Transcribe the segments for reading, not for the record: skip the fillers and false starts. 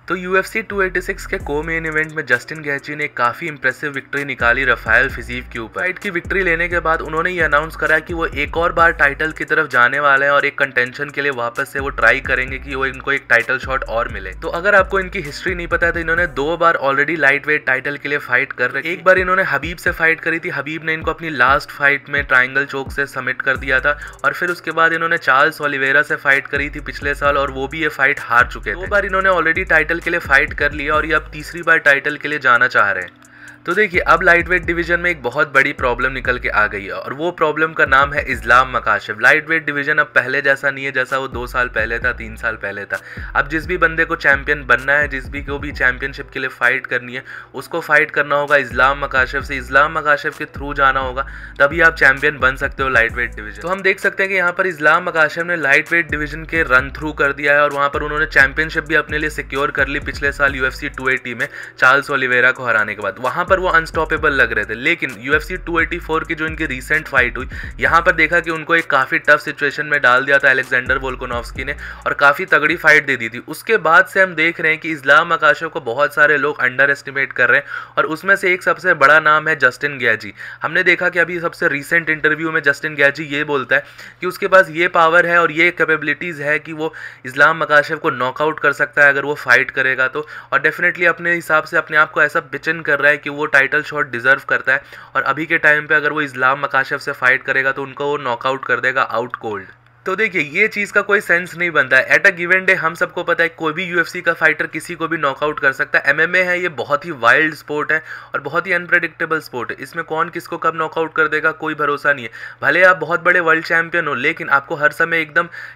तो UFC 286 के को मेन इवेंट में जस्टिन गैची ने काफी इंप्रेसिव विक्ट्री निकाली रफाएल फिजीव के ऊपर। फाइट की विक्ट्री लेने के बाद उन्होंने ये अनाउंस करा कि वो एक और बार टाइटल की तरफ जाने वाले हैं और एक कंटेंशन के लिए वापस से वो ट्राई करेंगे कि वो इनको एक टाइटल शॉट और मिले। तो अगर आपको इनकी हिस्ट्री नहीं पता है तो इन्होंने 2 बार ऑलरेडी लाइट वेट टाइटल के लिए फाइट कर रहे। एक बार इन्होंने हबीब से फाइट करी थी, हबीब ने इनको अपनी लास्ट फाइट में ट्राइंगल चोक से सबमिट कर दिया था, और फिर उसके बाद इन्होंने चार्ल्स ओलिवेरा से फाइट करी थी पिछले साल और वो भी ये फाइट हार चुके थे। 2 बार इन्होंने ऑलरेडी टाइटल के लिए फाइट कर लिया और ये अब तीसरी बार टाइटल के लिए जाना चाह रहे हैं। तो देखिए, अब लाइट वेट डिवीजन में एक बहुत बड़ी प्रॉब्लम निकल के आ गई है और वो प्रॉब्लम का नाम है इस्लाम मकाशिफ। लाइट वेट डिवीजन अब पहले जैसा नहीं है जैसा वो 2 साल पहले था, 3 साल पहले था। अब जिस भी बंदे को चैंपियन बनना है, जिस भी को भी चैंपियनशिप के लिए फाइट करनी है, उसको फाइट करना होगा इस्लाम मकाशिफ से। इस्लाम मकाशिफ के थ्रू जाना होगा, तभी आप चैंपियन बन सकते हो लाइट वेट डिवीजन। तो हम देख सकते हैं कि यहाँ पर इस्लाम मकाशिफ ने लाइट वेट डिवीजन के रन थ्रू कर दिया है और वहाँ पर उन्होंने चैंपियनशिप भी अपने लिए सिक्योर कर ली पिछले साल UFC 280 में चार्ल्स ओलिवेरा को हराने के बाद। वहाँ पर वो अनस्टॉपेबल लग रहे थे, लेकिन UFC 284 की जो इनकी रीसेंट फाइट हुई, यहाँ पर देखा कि उनको एक काफी टफ सिचुएशन में डाल दिया था अलेक्जेंडर वोल्कानोव्स्की ने और काफी तगड़ी फाइट दे दी थी। उसके बाद से हम देख रहे हैं कि इस्लाम मकाशिफ को बहुत सारे लोग अंडर एस्टिमेट कर रहे हैं और उसमें से एक सबसे बड़ा नाम है जस्टिन गैची। हमने देखा कि अभी सबसे रीसेंट इंटरव्यू में जस्टिन गैची ये बोलता है कि उसके पास ये पावर है और ये कैपेबिलिटीज है कि वो इस्लाम मकाशिफ को नॉकआउट कर सकता है अगर वो फाइट करेगा तो, और डेफिनेटली अपने हिसाब से अपने आप को ऐसा पिचन कर रहा है कि वो टाइटल शॉट डिजर्व करता है और अभी के टाइम पे अगर वो इस्लाम मकाशिफ से फाइट करेगा तो उनको वो नॉकआउट कर देगा आउट कोल्ड। तो देखिए, ये चीज़ का कोई सेंस नहीं बनता है। एट अ गिवन डे हम सबको पता है कोई भी UFC का फाइटर किसी को भी नॉकआउट कर सकता है। MMA है, ये बहुत ही वाइल्ड स्पोर्ट है और बहुत ही अनप्रेडिक्टेबल स्पोर्ट है। इसमें कौन किसको कब नॉकआउट कर देगा कोई भरोसा नहीं है। भले आप बहुत बड़े वर्ल्ड चैंपियन हो, लेकिन आपको हर समय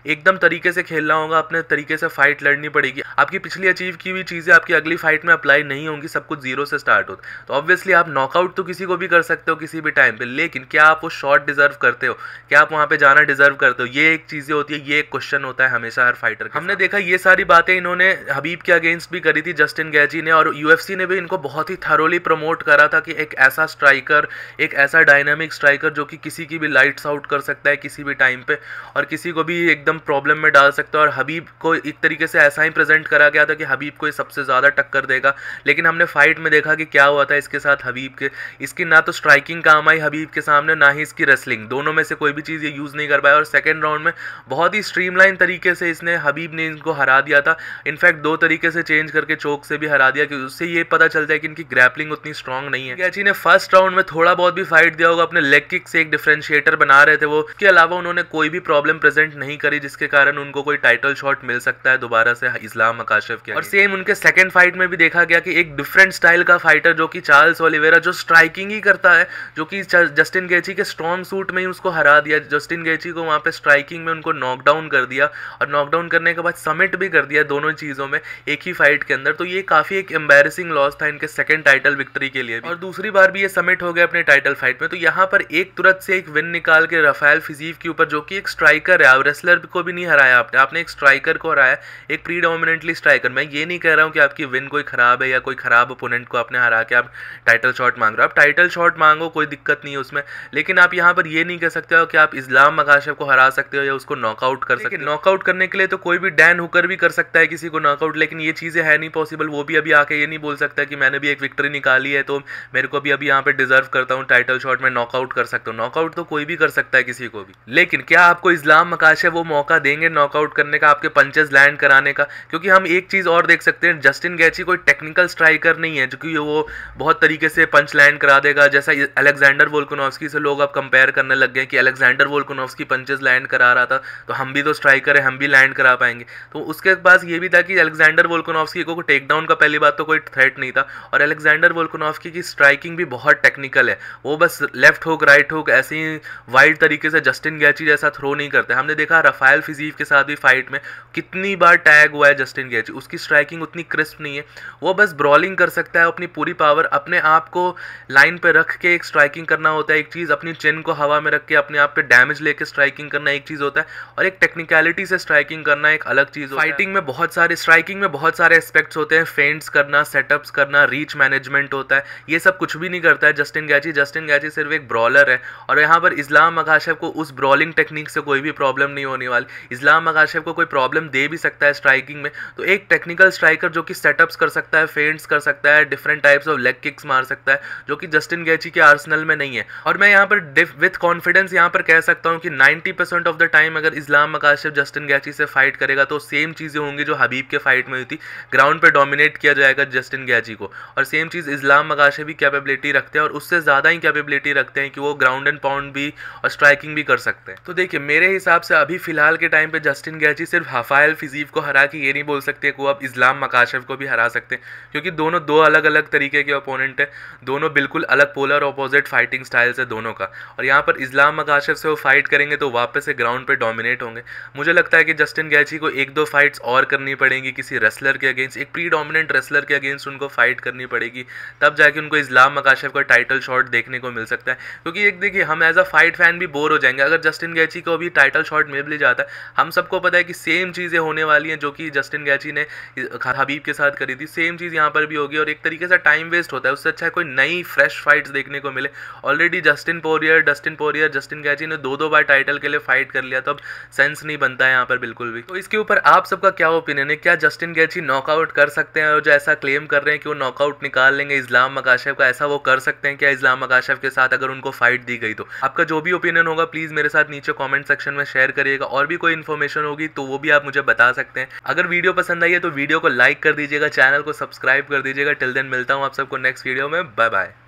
एकदम तरीके से खेलना होगा, अपने तरीके से फाइट लड़नी पड़ेगी। आपकी पिछली अचीव की हुई चीज़ें आपकी अगली फाइट में अप्लाई नहीं होंगी, सब कुछ जीरो से स्टार्ट हो। तो ऑब्वियसली आप नॉकआउट तो किसी को भी कर सकते हो किसी भी टाइम पर, लेकिन क्या आप वो शॉट डिजर्व करते हो, क्या आप वहाँ पर जाना डिजर्व करते हो, ये एक चीज़ें होती है, ये एक क्वेश्चन होता है हमेशा हर फाइटर का। हमने देखा ये सारी बातें इन्होंने हबीब के अगेंस्ट भी करी थी जस्टिन गैची ने, और UFC ने भी इनको बहुत ही थरोली प्रमोट करा था कि एक ऐसा स्ट्राइकर, एक ऐसा डायनामिक स्ट्राइकर जो कि किसी की भी लाइट्स आउट कर सकता है किसी भी टाइम पे और किसी को भी एकदम प्रॉब्लम में डाल सकता है। और हबीब को एक तरीके से ऐसा ही प्रेजेंट करा गया था कि हबीब को ये सबसे ज़्यादा टक्कर देगा, लेकिन हमने फाइट में देखा कि क्या हुआ था इसके साथ हबीब के। इसकी ना तो स्ट्राइकिंग काम आई हबीब के सामने, ना ही इसकी रेसलिंग, दोनों में से कोई भी चीज़ ये यूज़ नहीं कर पाया और सेकेंड राउंड में बहुत ही स्ट्रीमलाइन तरीके से इसने हबीब ने इनको हरा दिया था। इनफैक्ट 2 तरीके से चेंज करके चोक से भी हरा दिया, कि उससे ये पता चलता है कि इनकी ग्रैपलिंग उतनी स्ट्रांग नहीं है। गैची ने फर्स्ट राउंड में थोड़ा बहुत भी फाइट दिया होगा, अपने लेग किक से एक डिफरेंशिएटर बना रहे थे वो। इसके अलावा उन्होंने कोई भी प्रॉब्लम प्रेजेंट नहीं करी जिसके कारण उनको कोई टाइटल शॉट मिल सकता है दोबारा से इस्लाम मकाशिफ के। और सेम उनके सेकंड फाइट में भी देखा गया कि एक डिफरेंट स्टाइल का फाइटर जो कि चार्ल्स ओलिवेरा, जो स्ट्राइकिंग ही करता है, जो कि जस्टिन गैची के स्ट्रॉन्ग सूट में ही उसको हरा दिया। जस्टिन गैची को वहां पे स्ट्राइकिंग में उनको नॉकडाउन कर दिया और नॉकडाउन करने के बाद सबमिट भी कर दिया दोनों चीज़ों में एक ही फाइट के अंदर। तो ये काफ़ी एक एम्बैरेसिंग लॉस था इनके सेकंड टाइटल विक्ट्री के लिए भी। और दूसरी बार भी ये सबमिट हो गए अपने टाइटल फाइट में। तो यहाँ पर एक तुरंत से एक विन निकाल के रफाएल फिजीव के ऊपर, जो कि एक स्ट्राइकर है, रेसलर को भी नहीं हराया आपने एक स्ट्राइकर को हराया, एक प्रीडोमिनेंटली स्ट्राइकर। मैं ये नहीं कह रहा हूँ कि आपकी विन कोई खराब है या कोई खराब ओपोनेंट को आपने हरा के आप टाइटल शॉट मांग रहे हो। आप टाइटल शॉट मांगो, कोई दिक्कत नहीं है उसमें, लेकिन आप यहाँ पर ये नहीं कह सकते हो कि आप इस्लाम मकाशिफ को हरा सकते हो या उसको नॉकआउट कर सकते हो। नॉकआउट करने के लिए तो कोई भी डैन हुकर भी कर सकता है किसी को नॉकआउट, लेकिन ये चीज़ें है नहीं पॉसिबल। वो भी अभी आके ये नहीं बोल सकता कि मैंने भी एक विक्ट्री निकाली है तो मेरे को भी अभी यहाँ पे डिजर्व करता हूँ टाइटल शॉट में नॉकआउट कर सकता हूँ। नॉकआउट तो कोई भी कर सकता है किसी को भी, लेकिन क्या आपको इस्लाम मकाशिफ वो मौका देंगे नॉकआउट करने का, आपके पंचेस लैंड कराने का? क्योंकि हम एक चीज़ और देख सकते हैं, जस्टिन गैची कोई टेक्निकल स्ट्राइकर नहीं है जो कि वो बहुत तरीके से पंच लैंड करा देगा। जैसा अलेक्जेंडर वोल्कानोव्स्की से लोग अब कंपेयर करने लग गए कि अलेक्जेंडर वोल्कानोव्स्की पंचेस लैंड करा रहा था तो हम भी तो स्ट्राइकर है, हम भी लैंड करा पाएंगे। तो उसके पास ये भी था कि अलेक्जेंडर वोल्कानोव्स्की को टेक डाउन का पहली बात तो कोई थ्रेट नहीं था, और अलेक्जेंडर वोल्कानोव्स्की की स्ट्राइकिंग भी बहुत टेक्निकल है। वो बस लेफ्ट हुक राइट हुक ऐसे ही वाइल्ड तरीके से जस्टिन गैची जैसा थ्रो नहीं करते। हमने देखा रफाएल फिजीव के साथ भी फाइट में कितनी बार टैग हुआ है जस्टिन गैची, उसकी स्ट्राइकिंग उतनी क्रिस्प नहीं है। वो बस ब्रॉलिंग कर सकता है, अपनी पूरी पावर अपने आप को लाइन पे रख के एक स्ट्राइकिंग करना होता है एक चीज़, अपनी चिन को हवा में रख के अपने आप पे डैमेज लेके स्ट्राइकिंग करना एक चीज़ होता है और एक टेक्निकलिटी से स्ट्राइकिंग करना एक अलग चीज होता है। फाइटिंग में बहुत सारे एस्पेक्ट्स होते हैं, फेंट्स करना, सेटअप्स करना, रीच मैनेजमेंट होता है, ये सब कुछ भी नहीं करता है जस्टिन गैची सिर्फ एक ब्रॉलर है। और यहाँ पर इस्लाम मकाशेव को उस ब्रॉलिंग टेक्निक से कोई भी प्रॉब्लम नहीं होने वाली। इस्लाम मकाशेव को कोई प्रॉब्लम दे भी सकता है स्ट्राइकिंग में, तो एक टेक्निकल स्ट्राइकर जो कि सेटअप्स कर सकता है, फेंट्स कर सकता है, different types of leg kicks मार सकता है, जो कि जस्टिन गैची के आर्सेनल में नहीं है। और मैं यहाँ पर विथ कॉन्फिडेंस यहाँ पर कह सकता हूँ कि 90% ऑफ द टाइम अगर इस्लाम मकाशेव जस्टिन गैची से फाइट करेगा तो सेम चीजें होंगी जो हबीब के फाइट में हुई थी, ग्राउंड पे डोमिनेट किया जाएगा जस्टिन गैची को। और सेम चीज इस्लाम मकाशेव भी कैपेबिलिटी रखते हैं और उससे ज्यादा ही कैपेबिलिटी रखते हैं कि वो ग्राउंड एंड पाउंड भी और स्ट्राइकिंग भी कर सकते हैं। तो देखिए मेरे हिसाब से अभी फिलहाल के टाइम पे जस्टिन गैची सिर्फ हफाइल फिजीव को हरा के ये नहीं बोल सकते कि वो अब इस्लाम मकाशेव को भी हरा सकते हैं, क्योंकि दोनों दो अलग अलग तरीके के ओपोनेंट है, दोनों बिल्कुल अलग पोलर ऑपोजिट फाइटिंग स्टाइल्स है दोनों का। और यहाँ पर इस्लाम मकाशेव से वो फाइट करेंगे तो वापस से ग्राउंड पे डोमिनेट होंगे। मुझे लगता है कि जस्टिन गैची को एक दो फाइट्स और करनी पड़ेंगी किसी रेसलर के अगेंस्ट, एक प्री डोमिनेंट रेसलर के अगेंस्ट उनको फाइट करनी पड़ेगी, तब जाके उनको इस्लाम मकाशेव का टाइटल शॉट देखने को मिल सकता है। क्योंकि एक देखिए हम एज अ फाइट फैन भी बोर हो जाएंगे अगर जस्टिन गैची को भी टाइटल शॉट मिल भी जाता है। हम सबको पता है कि सेम चीज़ें होने वाली हैं जो कि जस्टिन गैची ने हबीब के साथ करी थी, सेम चीज़ यहाँ पर भी होगी और एक तरीके से टाइम वेस्ट होता है। उससे अच्छा है कोई नई फ्रेश फाइट्स देखने को मिले। ऑलरेडी डस्टिन पोरियर जस्टिन गैची ने दो बार टाइटल के लिए फाइट कर लिया, तो अब सेंस नहीं बनता है यहाँ पर बिल्कुल भी। तो इसके ऊपर आप सबका क्या ओपिनियन है, क्या जस्टिन गैची नॉकआउट कर सकते हैं? और जो ऐसा क्लेम कर रहे हैं कि वो नॉकआउट निकाल लेंगे इस्लाम मकाशेव का, ऐसा वो कर सकते हैं क्या इस्लाम मकाशेव के साथ अगर उनको फाइट दी गई? तो आपका जो भी ओपिनियन होगा प्लीज़ मेरे साथ नीचे कमेंट सेक्शन में शेयर करिएगा। और भी कोई इन्फॉर्मेशन होगी तो वो भी आप मुझे बता सकते हैं। अगर वीडियो पसंद आई है तो वीडियो को लाइक कर दीजिएगा, चैनल को सब्सक्राइब कर दीजिएगा। टिल देन मिलता हूँ आप सबको नेक्स्ट वीडियो में। Bye bye.